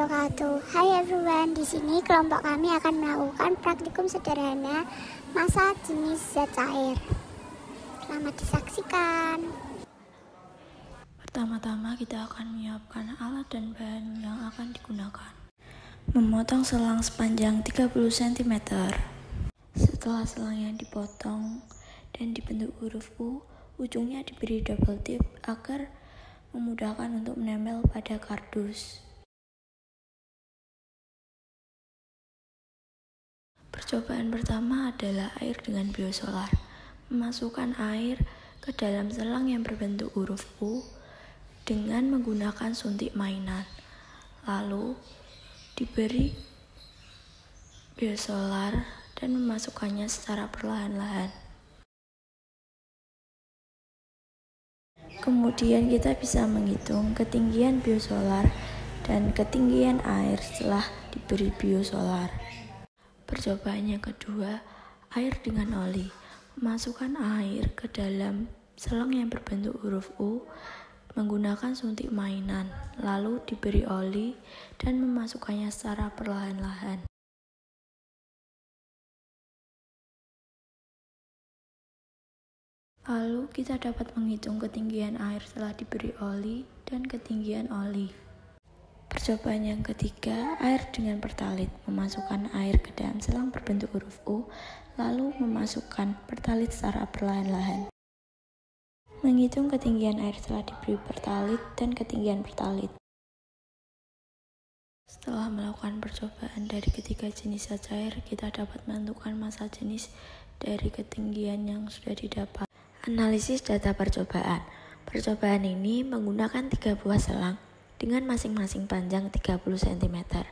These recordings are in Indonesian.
wabarakatuh. Hai everyone, di sini kelompok kami akan melakukan praktikum sederhana massa jenis zat cair. Selamat disaksikan. Pertama-tama kita akan menyiapkan alat dan bahan yang akan digunakan. Memotong selang sepanjang 30 cm. Setelah selangnya dipotong dan dibentuk huruf U, ujungnya diberi double tip agar memudahkan untuk menempel pada kardus. Percobaan pertama adalah air dengan biosolar. Memasukkan air ke dalam selang yang berbentuk huruf U dengan menggunakan suntik mainan. Lalu diberi biosolar dan memasukkannya secara perlahan-lahan. Kemudian kita bisa menghitung ketinggian biosolar dan ketinggian air setelah diberi biosolar. Percobaan yang kedua, air dengan oli. Masukkan air ke dalam selang yang berbentuk huruf U menggunakan suntik mainan, lalu diberi oli dan memasukkannya secara perlahan-lahan. Lalu kita dapat menghitung ketinggian air setelah diberi oli dan ketinggian oli. Percobaan yang ketiga, air dengan pertalit. Memasukkan air ke dalam selang berbentuk huruf U, lalu memasukkan pertalit secara perlahan-lahan. Menghitung ketinggian air setelah diberi pertalit dan ketinggian pertalit. Setelah melakukan percobaan dari ketiga jenis zat cair, kita dapat menentukan massa jenis dari ketinggian yang sudah didapat. Analisis data percobaan. Percobaan ini menggunakan 3 buah selang dengan masing-masing panjang 30 cm.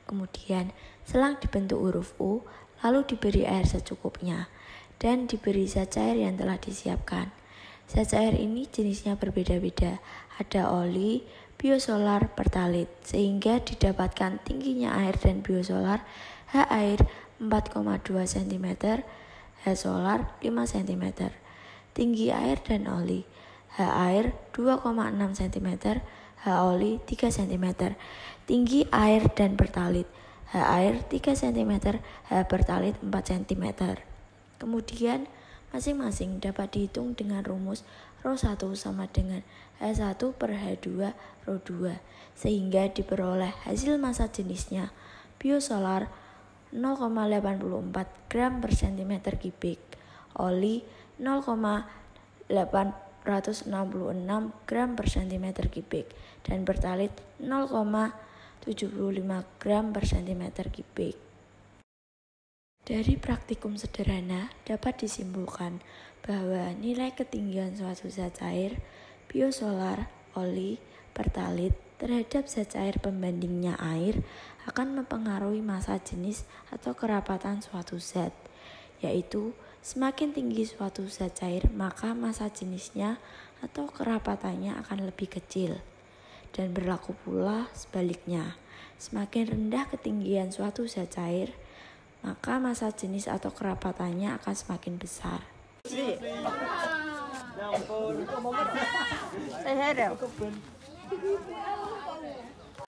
Kemudian, selang dibentuk huruf U, lalu diberi air secukupnya, dan diberi zat cair yang telah disiapkan. Zat cair ini jenisnya berbeda-beda, ada oli, biosolar, pertalit, sehingga didapatkan tingginya air dan biosolar, H air 4,2 cm, H solar 5 cm. Tinggi air dan oli, H air 2,6 cm, H oli 3 cm. Tinggi air dan pertalit, H air 3 cm, H pertalit 4 cm. Kemudian masing-masing dapat dihitung dengan rumus ρ1 sama dengan H1 per H2 ρ2, sehingga diperoleh hasil massa jenisnya biosolar 0,84 gram per cm kubik, oli 0,866 gram per cm kubik, dan pertalit 0,75 gram per cm kubik. Dari praktikum sederhana dapat disimpulkan bahwa nilai ketinggian suatu zat cair, biosolar, oli, pertalit terhadap zat cair pembandingnya air akan mempengaruhi massa jenis atau kerapatan suatu zat, yaitu semakin tinggi suatu zat cair maka massa jenisnya atau kerapatannya akan lebih kecil. Dan berlaku pula sebaliknya, semakin rendah ketinggian suatu zat cair maka massa jenis atau kerapatannya akan semakin besar. Ya ampun.